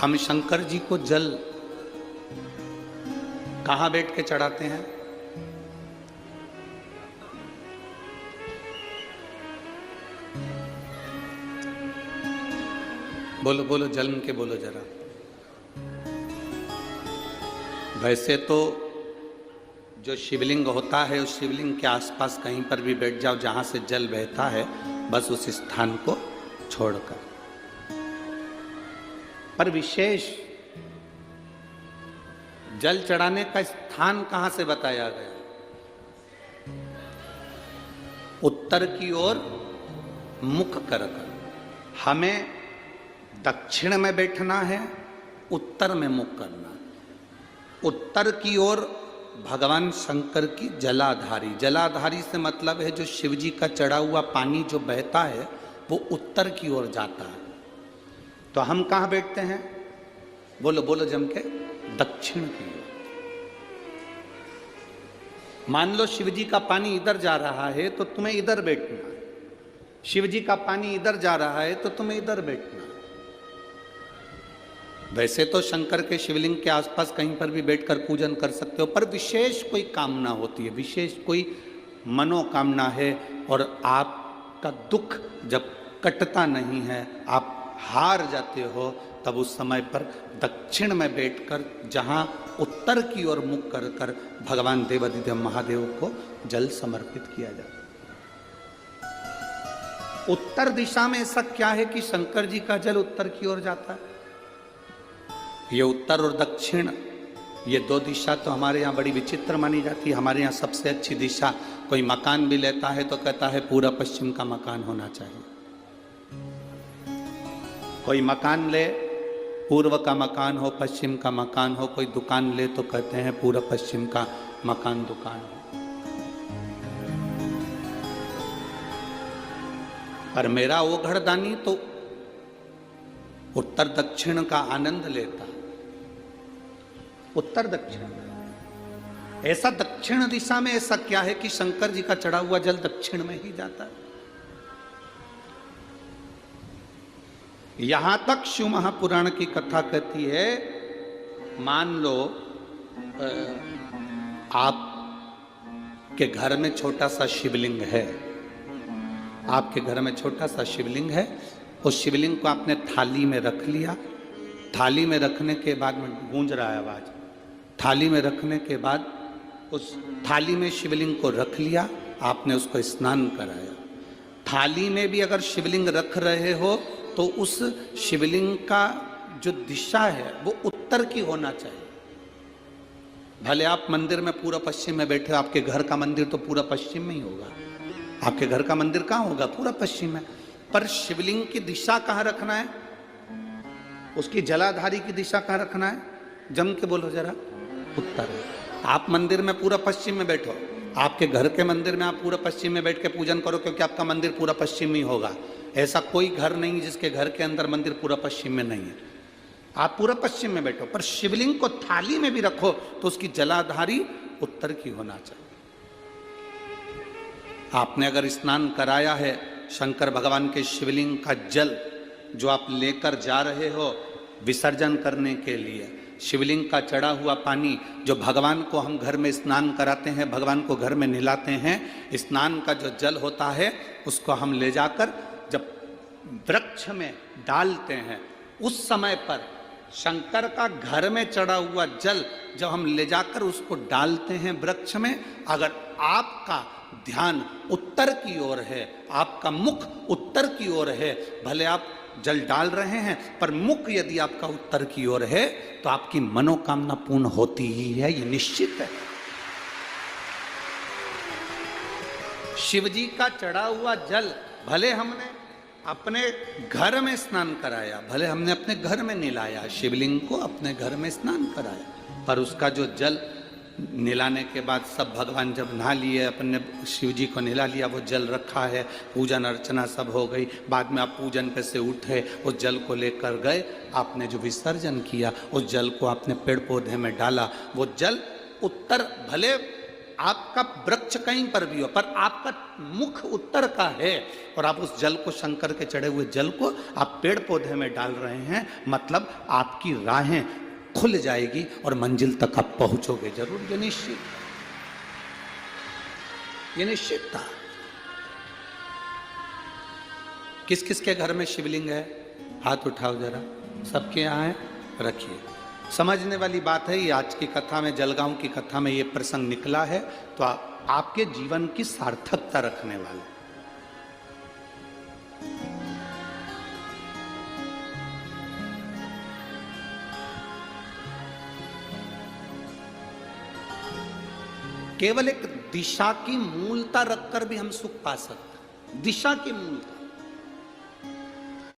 हम शंकर जी को जल कहां बैठ के चढ़ाते हैं? बोलो बोलो, जन्म के बोलो जरा। वैसे तो जो शिवलिंग होता है उस शिवलिंग के आसपास कहीं पर भी बैठ जाओ जहां से जल बहता है, बस उस स्थान को छोड़कर। पर विशेष जल चढ़ाने का स्थान कहां से बताया गया? उत्तर की ओर मुख कर हमें दक्षिण में बैठना है, उत्तर में मुख करना है। उत्तर की ओर भगवान शंकर की जलाधारी, जलाधारी से मतलब है जो शिव जी का चढ़ा हुआ पानी जो बहता है वो उत्तर की ओर जाता है। तो हम कहां बैठते हैं? बोलो बोलो जम के, दक्षिण की ओर। मान लो शिव जी का पानी इधर जा रहा है तो तुम्हें इधर बैठना है, शिव जी का पानी इधर जा रहा है तो तुम्हें इधर बैठना है। वैसे तो शंकर के शिवलिंग के आसपास कहीं पर भी बैठकर पूजन कर सकते हो, पर विशेष कोई कामना होती है, विशेष कोई मनोकामना है और आपका दुख जब कटता नहीं है, आप हार जाते हो, तब उस समय पर दक्षिण में बैठकर जहां उत्तर की ओर मुख कर कर भगवान देवाधिदेव महादेव को जल समर्पित किया जाता है। उत्तर दिशा में ऐसा क्या है कि शंकर जी का जल उत्तर की ओर जाता है? ये उत्तर और दक्षिण, ये दो दिशा तो हमारे यहाँ बड़ी विचित्र मानी जाती है। हमारे यहाँ सबसे अच्छी दिशा, कोई मकान भी लेता है तो कहता है पूरा पश्चिम का मकान होना चाहिए। कोई मकान ले, पूर्व का मकान हो, पश्चिम का मकान हो, कोई दुकान ले तो कहते हैं पूरा पश्चिम का मकान दुकान हो। पर मेरा वो घरदानी तो उत्तर दक्षिण का आनंद लेता, उत्तर दक्षिण। ऐसा दक्षिण दिशा में ऐसा क्या है कि शंकर जी का चढ़ा हुआ जल दक्षिण में ही जाता है? यहां तक शिव महापुराण की कथा कहती है, मान लो आपके घर में छोटा सा शिवलिंग है, आपके घर में छोटा सा शिवलिंग है, उस शिवलिंग को आपने थाली में रख लिया। थाली में रखने के बाद में गूंज रहा है आवाज, थाली में रखने के बाद उस थाली में शिवलिंग को रख लिया, आपने उसको स्नान कराया। थाली में भी अगर शिवलिंग रख रहे हो तो उस शिवलिंग का जो दिशा है वो उत्तर की होना चाहिए। भले आप मंदिर में पूरा पश्चिम में बैठे हो, आपके घर का मंदिर तो पूरा पश्चिम में ही होगा, आपके घर का मंदिर कहाँ होगा? पूरा पश्चिम में। पर शिवलिंग की दिशा कहाँ रखना है? उसकी जलाधारी की दिशा कहाँ रखना है? जम के बोलो जरा, उत्तर। आप मंदिर में पूरा पश्चिम में बैठो, आपके घर के मंदिर में आप पूरा पश्चिम में बैठ के पूजन करो, क्योंकि आपका मंदिर पूरा पश्चिम ही होगा। ऐसा कोई घर नहीं जिसके घर के अंदर मंदिर पूरा पश्चिम में नहीं है। आप पूरा पश्चिम में बैठो, पर शिवलिंग को थाली में भी रखो तो उसकी जलाधारी उत्तर की होना चाहिए। आपने अगर स्नान कराया है, शंकर भगवान के शिवलिंग का जल जो आप लेकर जा रहे हो विसर्जन करने के लिए, शिवलिंग का चढ़ा हुआ पानी जो भगवान को हम घर में स्नान कराते हैं, भगवान को घर में नहलाते हैं, स्नान का जो जल होता है उसको हम ले जाकर जब वृक्ष में डालते हैं, उस समय पर शंकर का घर में चढ़ा हुआ जल जब हम ले जाकर उसको डालते हैं वृक्ष में, अगर आपका ध्यान उत्तर की ओर है, आपका मुख उत्तर की ओर है, भले आप जल डाल रहे हैं पर मुख यदि आपका उत्तर की ओर है तो आपकी मनोकामना पूर्ण होती ही है, ये निश्चित है। शिव जी का चढ़ा हुआ जल भले हमने अपने घर में स्नान कराया, भले हमने अपने घर में नहलाया, शिवलिंग को अपने घर में स्नान कराया, पर उसका जो जल नहलाने के बाद सब भगवान जब नहा लिए, अपने शिव जी को नहला लिया, वो जल रखा है, पूजन अर्चना सब हो गई, बाद में आप पूजन पे से उठे, उस जल को लेकर गए, आपने जो विसर्जन किया उस जल को आपने पेड़ पौधे में डाला, वो जल उत्तर, भले आपका वृक्ष कहीं पर भी हो, पर आपका मुख उत्तर का है और आप उस जल को, शंकर के चढ़े हुए जल को आप पेड़ पौधे में डाल रहे हैं, मतलब आपकी राहें खुल जाएगी और मंजिल तक आप पहुंचोगे जरूर। ये निश्चित, ये निश्चित था। किस किस के घर में शिवलिंग है? हाथ उठाओ जरा, सबके यहाँ है, रखिए। समझने वाली बात है, ये आज की कथा में, जलगांव की कथा में ये प्रसंग निकला है, तो आपके जीवन की सार्थकता रखने वाला। केवल एक दिशा की मूलता रखकर भी हम सुख पा सकते हैं। दिशा की मूलता,